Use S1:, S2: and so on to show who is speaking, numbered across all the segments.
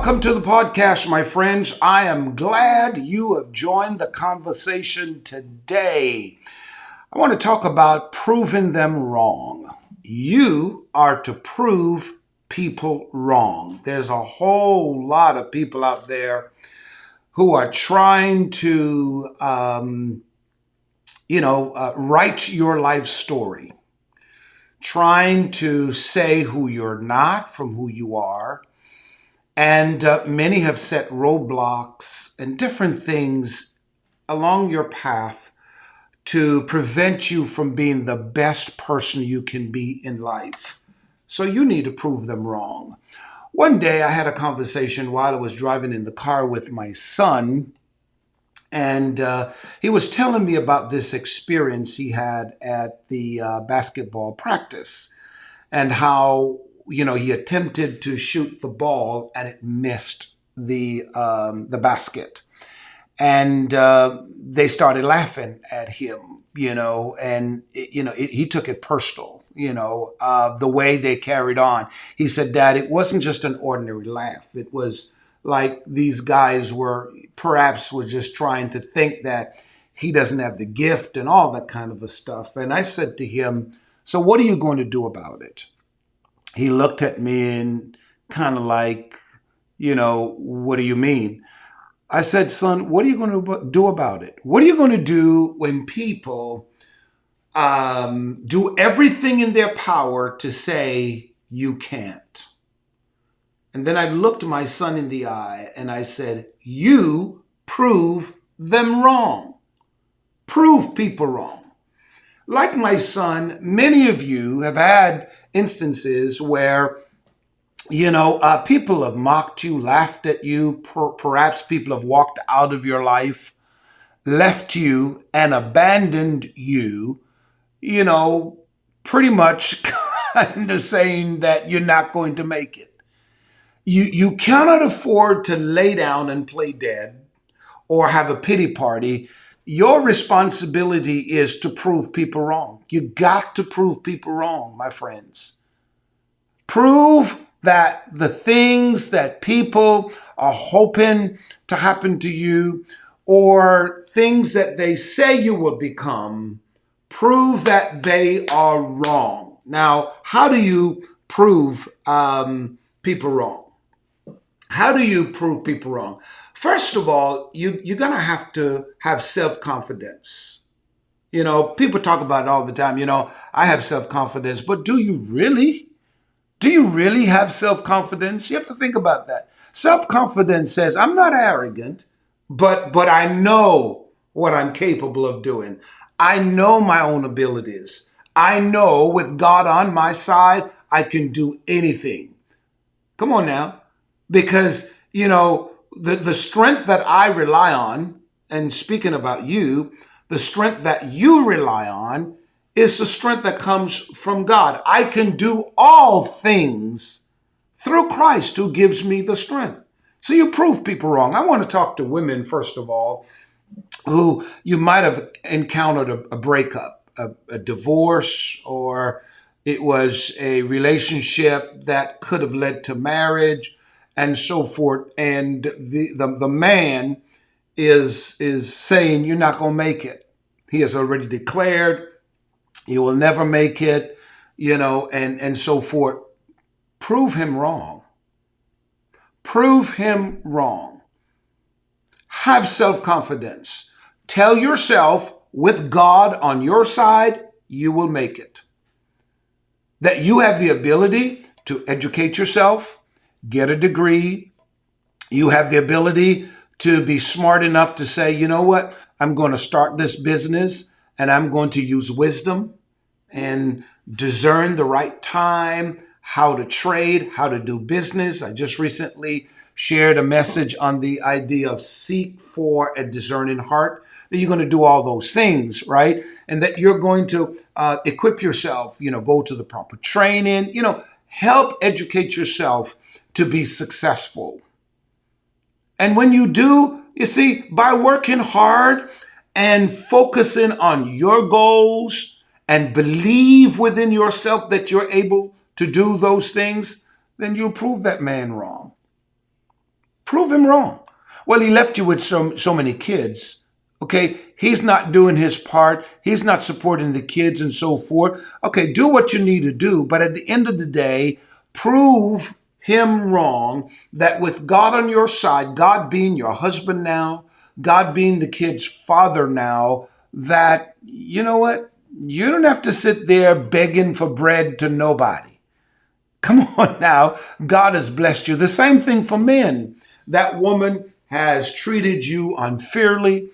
S1: Welcome to the podcast, my friends. I am glad you have joined the conversation today. I want to talk about proving them wrong. You are to prove people wrong. There's a whole lot of people out there who are trying to, write your life story, trying to say who you're not from who you are. And many have set roadblocks and different things along your path to prevent you from being the best person you can be in life. So you need to prove them wrong. One day I had a conversation while I was driving in the car with my son, and he was telling me about this experience he had at the basketball practice and how he attempted to shoot the ball and it missed the basket. And they started laughing at him, and he took it personal, the way they carried on. He said, "Dad, it wasn't just an ordinary laugh. It was like these guys were just trying to think that he doesn't have the gift and all that kind of a stuff." And I said to him, "So what are you going to do about it?" He looked at me and kind of like, "What do you mean?" I said, "Son, what are you going to do about it? What are you going to do when people do everything in their power to say you can't?" And then I looked my son in the eye and I said, "You prove them wrong. Prove people wrong." Like my son, many of you have had instances where, people have mocked you, laughed at you. Perhaps people have walked out of your life, left you and abandoned you, pretty much kind of saying that you're not going to make it. You cannot afford to lay down and play dead or have a pity party. Your responsibility is to prove people wrong. You got to prove people wrong, my friends. Prove that the things that people are hoping to happen to you or things that they say you will become, prove that they are wrong. Now, how do you prove people wrong? How do you prove people wrong? First of all, you're going to have self-confidence. People talk about it all the time. I have self-confidence, but do you really? Do you really have self-confidence? You have to think about that. Self-confidence says, I'm not arrogant, but I know what I'm capable of doing. I know my own abilities. I know with God on my side, I can do anything. Come on now. Because, the strength that I rely on, and speaking about you, the strength that you rely on is the strength that comes from God. I can do all things through Christ who gives me the strength. So you prove people wrong. I want to talk to women, first of all, who you might have encountered a breakup, a divorce, or it was a relationship that could have led to marriage and so forth. And the man is saying, you're not going to make it. He has already declared you will never make it, and so forth. Prove him wrong. Prove him wrong. Have self-confidence. Tell yourself, with God on your side, you will make it. That you have the ability to educate yourself, get a degree. You have the ability to be smart enough to say, you know what, I'm going to start this business and I'm going to use wisdom and discern the right time, how to trade, how to do business. I just recently shared a message on the idea of seek for a discerning heart, that you're going to do all those things, right? And that you're going to equip yourself, go to the proper training, help educate yourself to be successful. And when you do, you see, by working hard and focusing on your goals and believe within yourself that you're able to do those things, then you'll prove that man wrong. Prove him wrong. Well, he left you with so many kids. Okay, he's not doing his part. He's not supporting the kids and so forth. Okay, do what you need to do. But at the end of the day, prove him wrong that with God on your side, God being your husband now, God being the kid's father now, that, you know what? You don't have to sit there begging for bread to nobody. Come on now. God has blessed you. The same thing for men. That woman has treated you unfairly.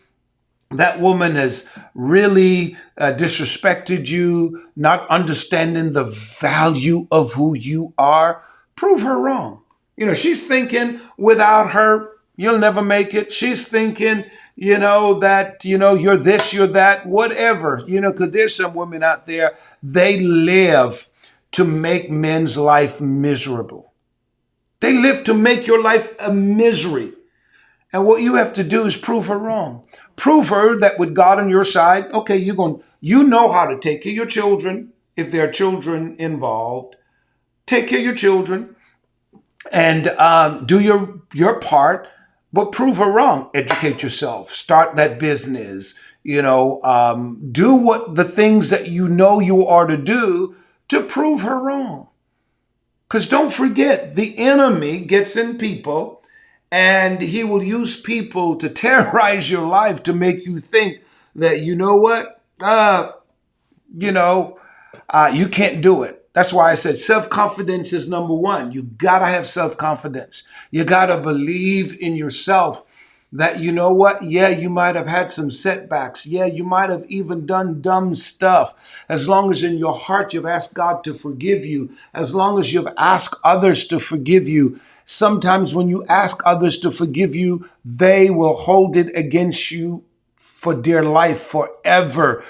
S1: That woman has really disrespected you, not understanding the value of who you are. Prove her wrong. She's thinking without her, you'll never make it. She's thinking, that, you're this, you're that, whatever, because there's some women out there, they live to make men's life miserable. They live to make your life a misery. And what you have to do is prove her wrong. Prove her that with God on your side, okay, you know how to take care of your children if there are children involved. Take care of your children and do your part, but prove her wrong. Educate yourself. Start that business. Do what the things that you are to do to prove her wrong. Because don't forget, the enemy gets in people and he will use people to terrorize your life to make you think that, you know what, you can't do it. That's why I said self-confidence is number one. You got to have self-confidence. You got to believe in yourself that, you know what? Yeah, you might have had some setbacks. Yeah, you might have even done dumb stuff. As long as in your heart you've asked God to forgive you, as long as you've asked others to forgive you. Sometimes when you ask others to forgive you, they will hold it against you for dear life, forever.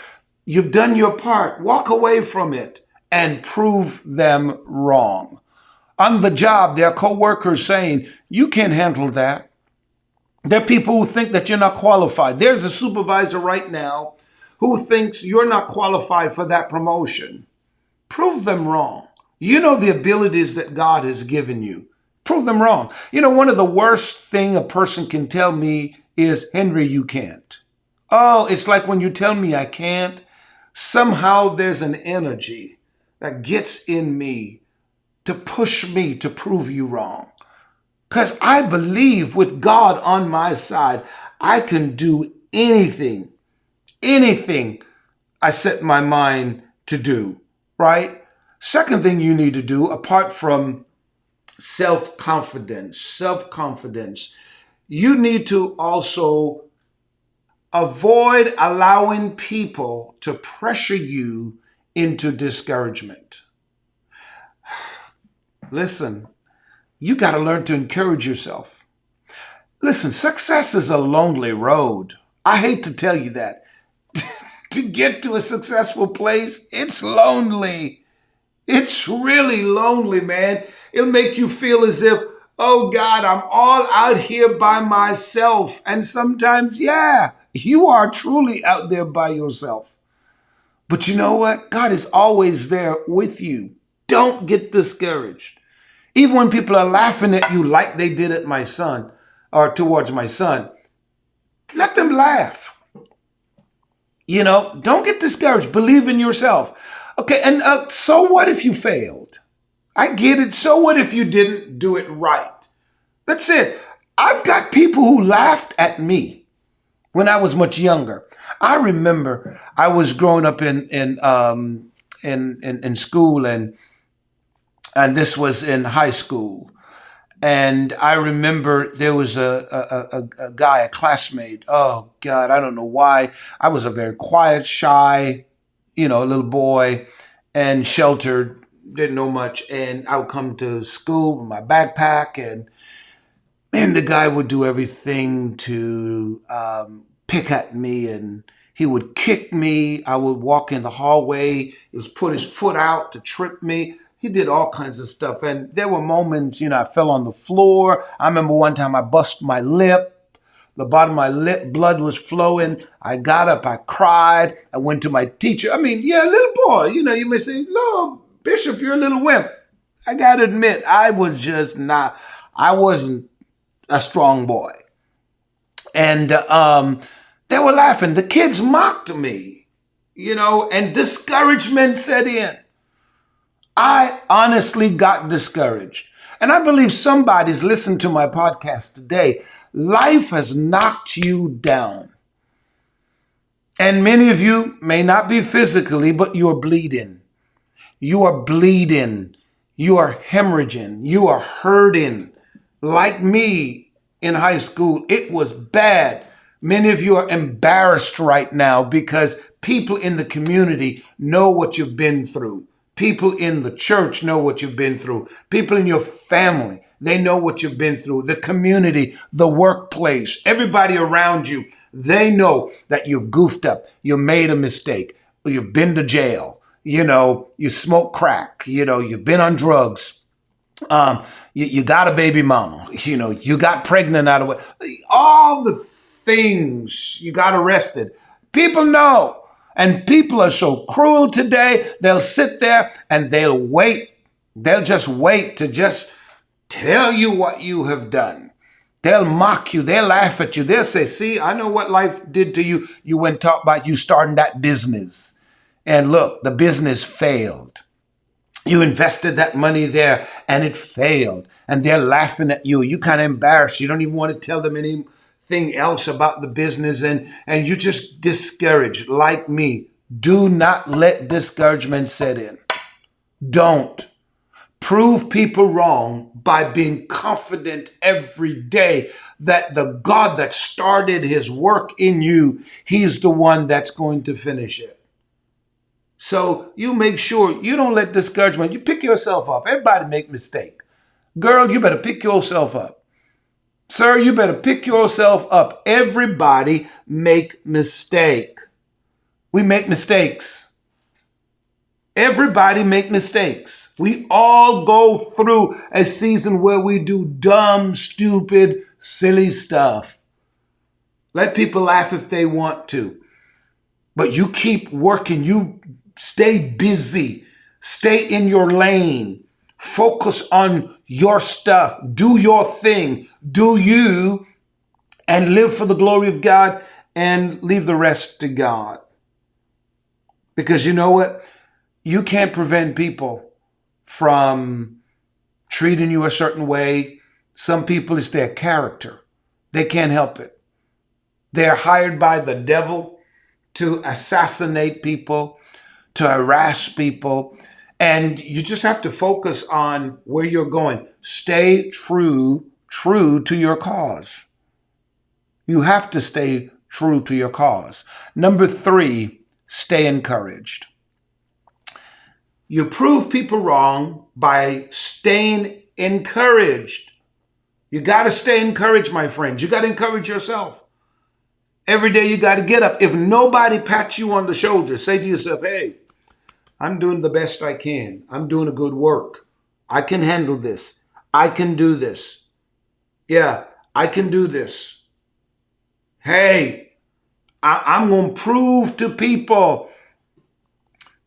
S1: You've done your part. Walk away from it and prove them wrong. On the job, there are coworkers saying, you can't handle that. There are people who think that you're not qualified. There's a supervisor right now who thinks you're not qualified for that promotion. Prove them wrong. You know the abilities that God has given you. Prove them wrong. One of the worst thing a person can tell me is, Henry, you can't. Oh, it's like when you tell me I can't, somehow there's an energy that gets in me to push me to prove you wrong. Because I believe with God on my side, I can do anything I set my mind to do, right? Second thing you need to do, apart from self-confidence, you need to also avoid allowing people to pressure you into discouragement. Listen, you got to learn to encourage yourself. Listen, success is a lonely road. I hate to tell you that. To get to a successful place, it's lonely. It's really lonely, man. It'll make you feel as if, oh God, I'm all out here by myself. And sometimes, yeah, you are truly out there by yourself. But you know what? God is always there with you. Don't get discouraged. Even when people are laughing at you like they did at my son or towards my son, let them laugh. Don't get discouraged. Believe in yourself. Okay, and so what if you failed? I get it. So what if you didn't do it right? That's it. I've got people who laughed at me when I was much younger. I remember I was growing up in school, and this was in high school. And I remember there was a guy, a classmate. Oh God, I don't know why. I was a very quiet, shy, little boy, and sheltered, didn't know much. And I would come to school with my backpack, and man, the guy would do everything to pick at me, and he would kick me. I would walk in the hallway. He would put his foot out to trip me. He did all kinds of stuff. And there were moments, I fell on the floor. I remember one time I busted my lip. The bottom of my lip, blood was flowing. I got up, I cried. I went to my teacher. Little boy, you may say, no, Bishop, you're a little wimp. I got to admit, I wasn't a strong boy. And they were laughing. The kids mocked me, and discouragement set in. I honestly got discouraged. And I believe somebody's listened to my podcast today. Life has knocked you down. And many of you may not be physically, but you are bleeding. You are bleeding. You are hemorrhaging. You are hurting. Like me in high school, it was bad. Many of you are embarrassed right now because people in the community know what you've been through. People in the church know what you've been through. People in your family, they know what you've been through. The community, the workplace, everybody around you, they know that you've goofed up. You made a mistake. You've been to jail. You smoke crack. You've been on drugs. You got a baby mama. You got pregnant out of it. All the things, you got arrested. People know. And people are so cruel today. They'll sit there and they'll wait. They'll just wait to just tell you what you have done. They'll mock you. They'll laugh at you. They'll say, see, I know what life did to you. You went and talked about you starting that business. And look, the business failed. You invested that money there and it failed. And they're laughing at you. You kind of embarrassed. You don't even want to tell them anything else about the business, and you just discouraged. Like me, do not let discouragement set in. Don't. Prove people wrong by being confident every day that the God that started his work in you, he's the one that's going to finish it. So you make sure you don't let discouragement, you pick yourself up. Everybody make mistake. Girl, you better pick yourself up. Sir, you better pick yourself up. Everybody make mistake. We make mistakes. Everybody make mistakes. We all go through a season where we do dumb, stupid, silly stuff. Let people laugh if they want to. But you keep working. You stay busy. Stay in your lane. Focus on your stuff. Do your thing. Do you, and live for the glory of God, and leave the rest to God. Because you know what? You can't prevent people from treating you a certain way. Some people, it's their character. They can't help it. They're hired by the devil to assassinate people, to harass people. And you just have to focus on where you're going. Stay true to your cause. You have to stay true to your cause. Number 3, stay encouraged. You prove people wrong by staying encouraged. You got to stay encouraged, my friends. You got to encourage yourself. Every day you got to get up. If nobody pats you on the shoulder, say to yourself, hey, I'm doing the best I can. I'm doing a good work. I can handle this. I can do this. Yeah, I can do this. Hey, I'm going to prove to people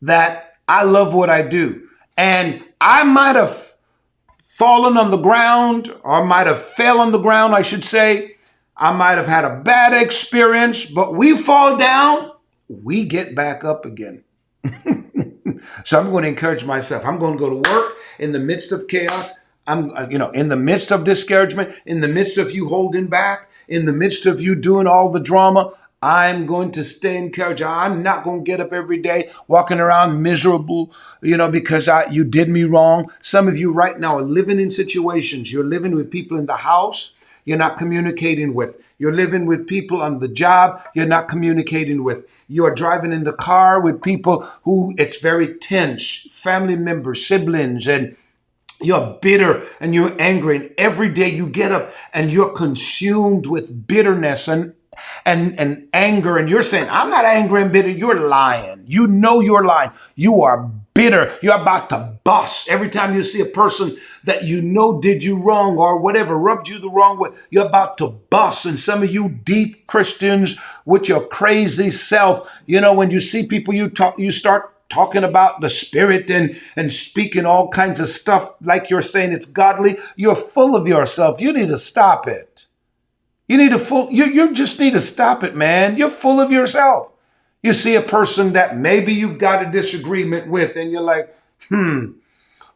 S1: that I love what I do. And I might have fallen on the ground, or might have fell on the ground, I should say. I might have had a bad experience, but we fall down, we get back up again. So I'm going to encourage myself. I'm going to go to work in the midst of chaos. In the midst of discouragement, in the midst of you holding back, in the midst of you doing all the drama, I'm going to stay encouraged. I'm not going to get up every day walking around miserable, because you did me wrong. Some of you right now are living in situations. You're living with people in the house you're not communicating with. You're living with people on the job you're not communicating with. You are driving in the car with people who it's very tense, family members, siblings, and you're bitter and you're angry. And every day you get up and you're consumed with bitterness and anger. And you're saying, I'm not angry and bitter. You're lying. You know you're lying. You are bitter. You're about to bust. Every time you see a person that you know did you wrong or whatever, rubbed you the wrong way, you're about to bust. And some of you deep Christians with your crazy self, when you see people you start talking about the spirit and speaking all kinds of stuff like you're saying it's godly. You're full of yourself. You need to stop it. You just need to stop it, man. You're full of yourself. You see a person that maybe you've got a disagreement with, and you're like,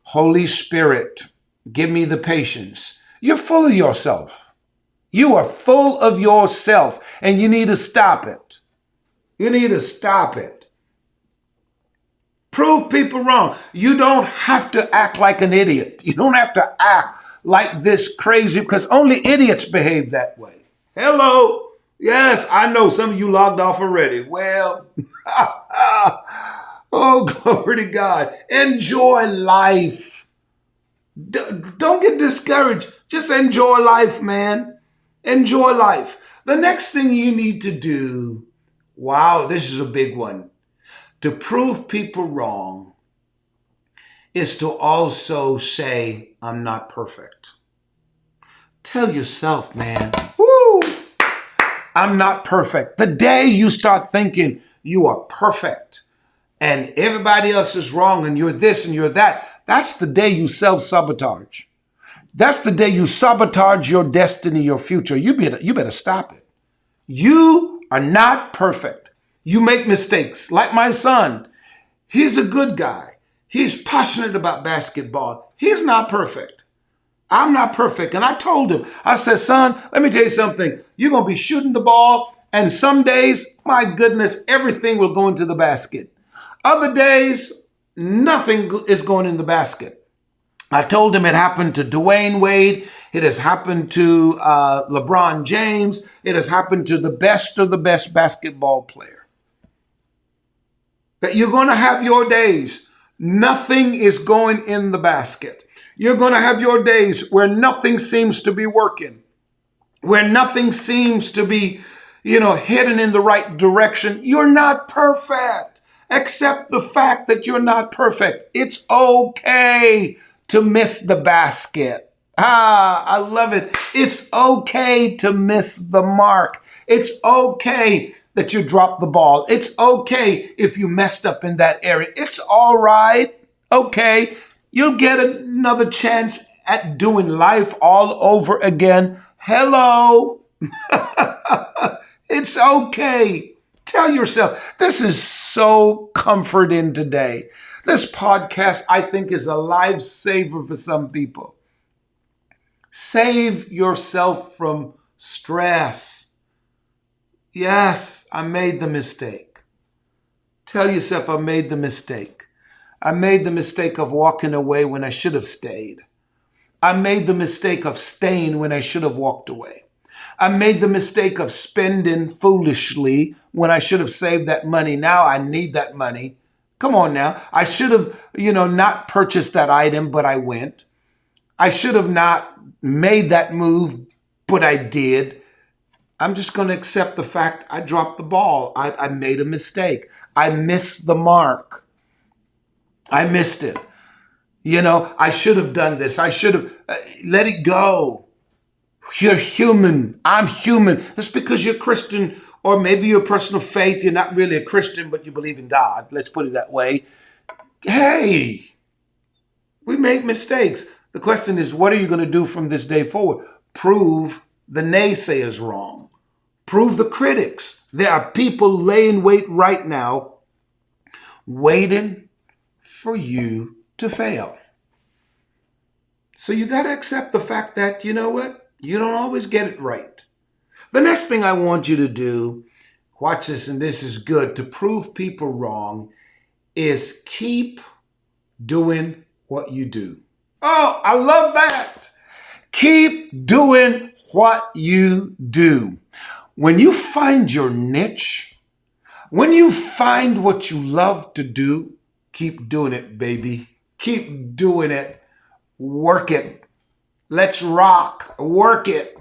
S1: Holy Spirit, give me the patience. You're full of yourself. You are full of yourself, and you need to stop it. You need to stop it. Prove people wrong. You don't have to act like an idiot. You don't have to act like this crazy, because only idiots behave that way. Hello. Yes, I know some of you logged off already. Well, oh, glory to God. Enjoy life. Don't get discouraged. Just enjoy life, man. Enjoy life. The next thing you need to do, wow, this is a big one, to prove people wrong is to also say, I'm not perfect. Tell yourself, man, woo, I'm not perfect. The day you start thinking you are perfect and everybody else is wrong and you're this and you're that, that's the day you self-sabotage. That's the day you sabotage your destiny, your future. You better stop it. You are not perfect. You make mistakes. Like my son, he's a good guy. He's passionate about basketball. He's not perfect. I'm not perfect. And I told him, I said, son, let me tell you something. You're going to be shooting the ball. And some days, my goodness, everything will go into the basket. Other days, nothing is going in the basket. I told him it happened to Dwayne Wade. It has happened to LeBron James. It has happened to the best of the best basketball player. That you're going to have your days. Nothing is going in the basket. You're going to have your days where nothing seems to be working, where nothing seems to be, heading in the right direction. You're not perfect. Accept the fact that you're not perfect. It's okay to miss the basket. I love it. It's okay to miss the mark. It's okay that you dropped the ball. It's okay if you messed up in that area. It's all right. Okay. You'll get another chance at doing life all over again. Hello. It's okay. Tell yourself, this is so comforting today. This podcast, I think, is a lifesaver for some people. Save yourself from stress. Yes, I made the mistake. Tell yourself I made the mistake. I made the mistake of walking away when I should have stayed. I made the mistake of staying when I should have walked away. I made the mistake of spending foolishly when I should have saved that money. Now I need that money. Come on now. I should have, not purchased that item, but I went. I should have not made that move, but I did. I'm just going to accept the fact I dropped the ball. I made a mistake. I missed the mark. I missed it. I should have done this. I should have let it go. You're human. I'm human. Just because you're Christian or maybe you're a person of faith, you're not really a Christian, but you believe in God. Let's put it that way. Hey, we make mistakes. The question is, what are you going to do from this day forward? Prove the naysayers wrong. Prove the critics. There are people laying wait right now, waiting for you to fail. So you got to accept the fact that, you know what? You don't always get it right. The next thing I want you to do, watch this, and this is good, to prove people wrong, is keep doing what you do. Oh, I love that. Keep doing what you do. When you find your niche, when you find what you love to do, keep doing it, baby. Keep doing it. Work it. Let's rock. Work it.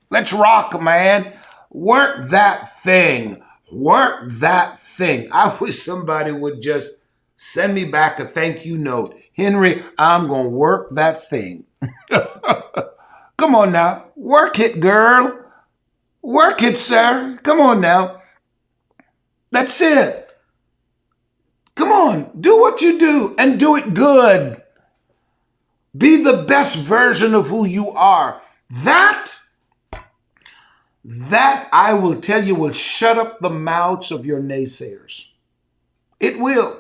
S1: Let's rock, man. Work that thing. Work that thing. I wish somebody would just send me back a thank you note. Henry, I'm going to work that thing. Come on now. Work it, girl. Work it, sir. Come on now. That's it. Come on. Do what you do and do it good. Be the best version of who you are. That that I will tell you will shut up the mouths of your naysayers. It will.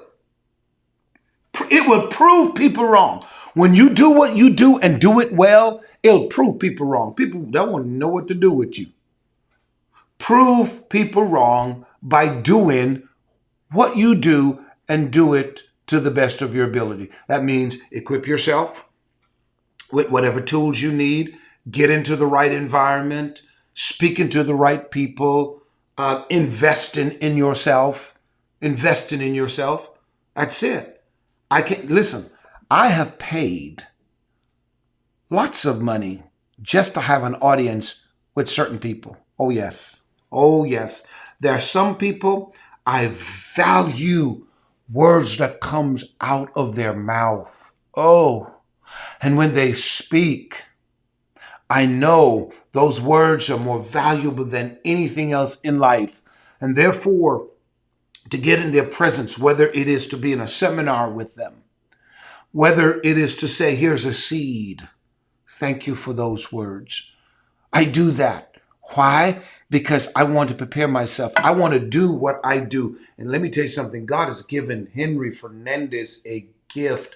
S1: It will prove people wrong. When you do what you do and do it well, it'll prove people wrong. People don't want to know what to do with you. Prove people wrong by doing what you do and do it to the best of your ability. That means equip yourself with whatever tools you need, get into the right environment, speaking to the right people, investing in yourself, investing in yourself. That's it. I can't listen. I have paid lots of money just to have an audience with certain people. Oh, yes. Oh, yes. There are some people I value words that comes out of their mouth. Oh, and when they speak, I know those words are more valuable than anything else in life. And therefore, to get in their presence, whether it is to be in a seminar with them, whether it is to say, here's a seed, thank you for those words. I do that. Why? Because I want to prepare myself. I want to do what I do. And let me tell you something. God has given Henry Fernandez a gift.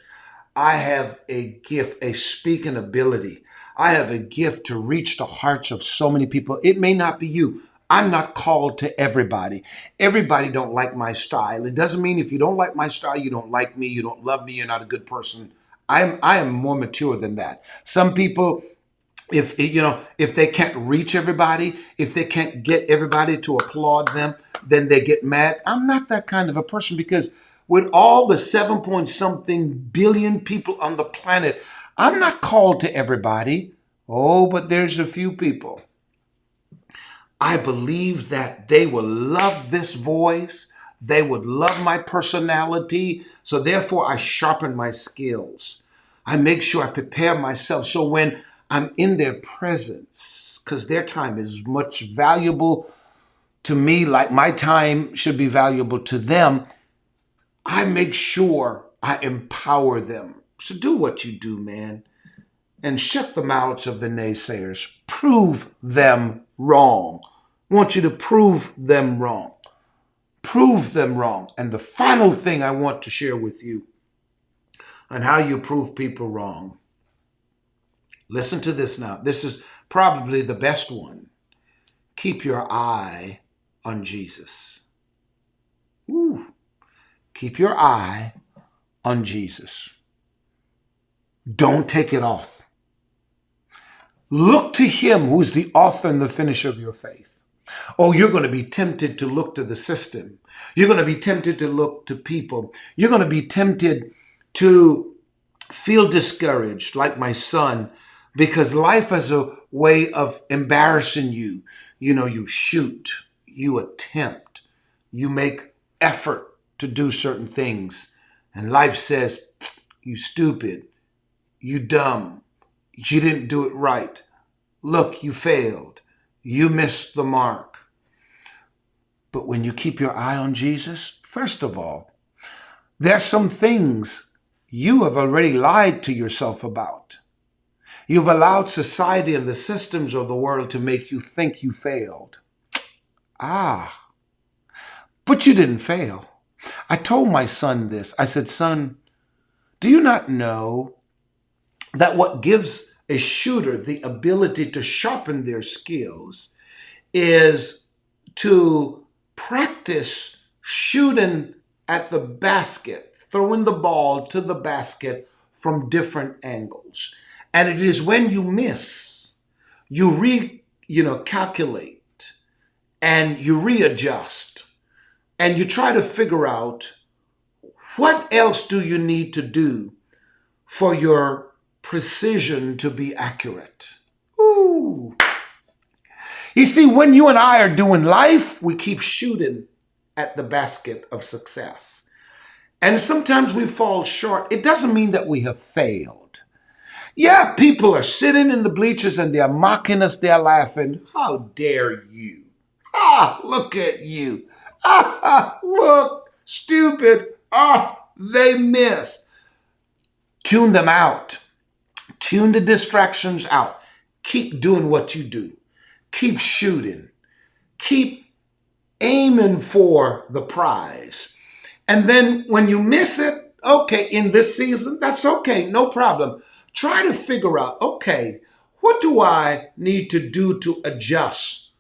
S1: I have a gift, a speaking ability. I have a gift to reach the hearts of so many people. It may not be you. I'm not called to everybody. Everybody don't like my style. It doesn't mean if you don't like my style, you don't like me, you don't love me, you're not a good person. I am more mature than that. Some people, if they can't reach everybody, if they can't get everybody to applaud them, then they get mad. I'm not that kind of a person, because with all the 7 point something billion people on the planet, I'm not called to everybody. Oh, but there's a few people. I believe that they will love this voice. They would love my personality. So therefore, I sharpen my skills. I make sure I prepare myself. So when I'm in their presence, because their time is much valuable to me, like my time should be valuable to them, I make sure I empower them. So do what you do, man, and shut the mouths of the naysayers. Prove them wrong. I want you to prove them wrong. Prove them wrong. And the final thing I want to share with you on how you prove people wrong. Listen to this now. This is probably the best one. Keep your eye on Jesus. Ooh. Keep your eye on Jesus. Don't take it off. Look to him who's the author and the finisher of your faith. Oh, you're going to be tempted to look to the system. You're going to be tempted to look to people. You're going to be tempted to feel discouraged, like my son, because life has a way of embarrassing you. You know, you shoot, you attempt, you make effort to do certain things. And life says, you stupid, you dumb, you didn't do it right. Look, you failed. You missed the mark. But when you keep your eye on Jesus, first of all, there's some things you have already lied to yourself about. You've allowed society and the systems of the world to make you think you failed. But you didn't fail. I told my son this. I said, son, do you not know that what gives a shooter the ability to sharpen their skills is to practice shooting at the basket, throwing the ball to the basket from different angles. And it is when you miss, you calculate and you readjust and you try to figure out what else do you need to do for your precision to be accurate. Ooh. You see, when you and I are doing life, we keep shooting at the basket of success. And sometimes we fall short. It doesn't mean that we have failed. Yeah, people are sitting in the bleachers and they're mocking us. They're laughing. How dare you? Look at you. Look, stupid. They miss. Tune them out. Tune the distractions out. Keep doing what you do. Keep shooting. Keep aiming for the prize. And then when you miss it, okay, in this season, that's okay, no problem. Try to figure out, okay, what do I need to do to adjust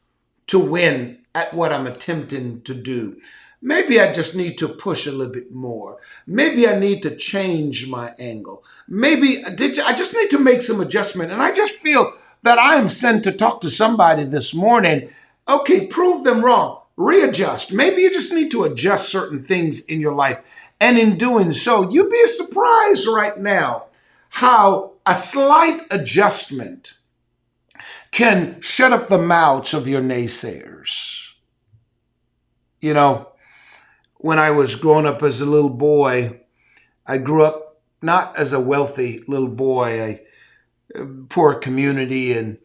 S1: to win at what I'm attempting to do? Maybe I just need to push a little bit more. Maybe I need to change my angle. Maybe I just need to make some adjustment. And I just feel that I am sent to talk to somebody this morning. Okay, prove them wrong. Readjust. Maybe you just need to adjust certain things in your life. And in doing so, you'd be surprised right now how a slight adjustment can shut up the mouths of your naysayers. You know, when I was growing up as a little boy, I grew up not as a wealthy little boy, a poor community,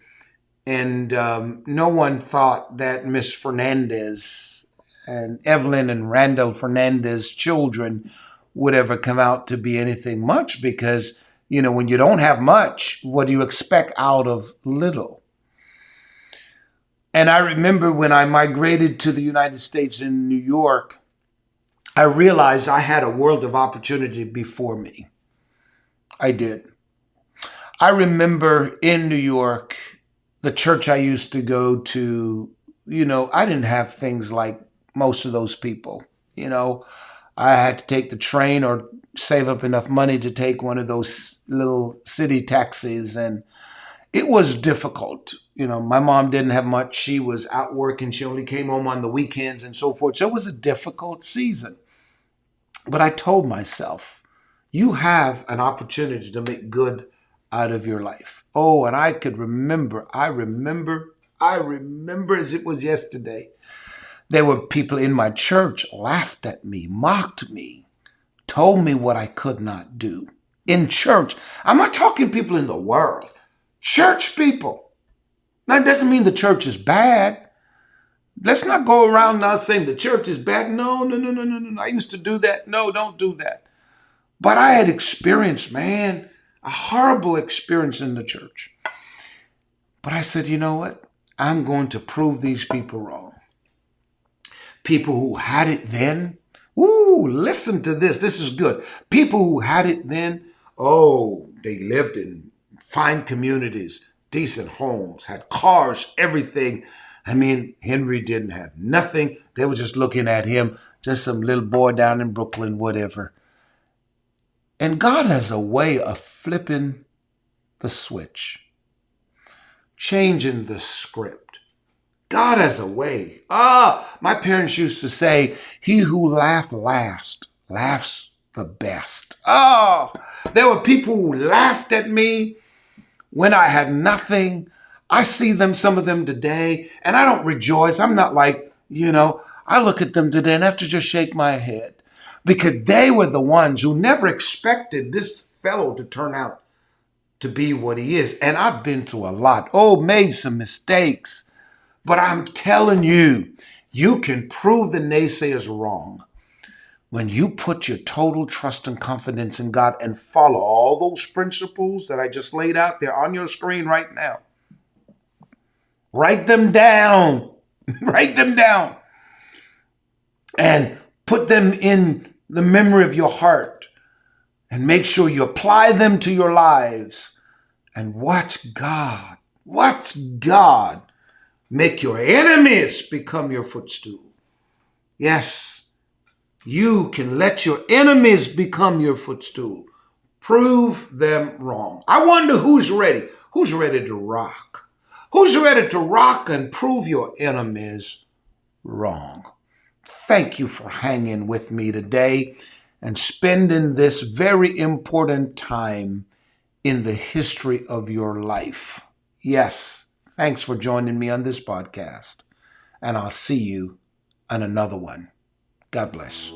S1: and no one thought that Miss Fernandez and Evelyn and Randall Fernandez children would ever come out to be anything much because, when you don't have much, what do you expect out of little? And I remember when I migrated to the United States in New York, I realized I had a world of opportunity before me. I did. I remember in New York, the church I used to go to, I didn't have things like most of those people. I had to take the train or save up enough money to take one of those little city taxis. And it was difficult. My mom didn't have much. She was out working. She only came home on the weekends and so forth. So it was a difficult season. But I told myself, you have an opportunity to make good out of your life. Oh, and I could remember, I remember as it was yesterday. There were people in my church laughed at me, mocked me, told me what I could not do. In church, I'm not talking people in the world, church people. Now, it doesn't mean the church is bad. Let's not go around now saying the church is bad. No. I used to do that. No, don't do that. But I had experienced, a horrible experience in the church. But I said, you know what? I'm going to prove these people wrong. People who had it then. Ooh, listen to this. This is good. People who had it then, they lived in fine communities, decent homes, had cars, everything. Henry didn't have nothing. They were just looking at him, just some little boy down in Brooklyn, whatever. And God has a way of flipping the switch, changing the script. God has a way. My parents used to say, he who laughs last laughs the best. There were people who laughed at me when I had nothing. I see them, some of them today, and I don't rejoice. I'm not like, I look at them today and have to just shake my head because they were the ones who never expected this fellow to turn out to be what he is. And I've been through a lot. Made some mistakes. But I'm telling you, you can prove the naysayers wrong when you put your total trust and confidence in God and follow all those principles that I just laid out there on your screen right now. Write them down. Write them down. And put them in the memory of your heart. And make sure you apply them to your lives. And watch God. Watch God make your enemies become your footstool. Yes, you can let your enemies become your footstool. Prove them wrong. I wonder who's ready. Who's ready to rock? Who's ready to rock and prove your enemies wrong? Thank you for hanging with me today and spending this very important time in the history of your life. Yes, thanks for joining me on this podcast, and I'll see you on another one. God bless.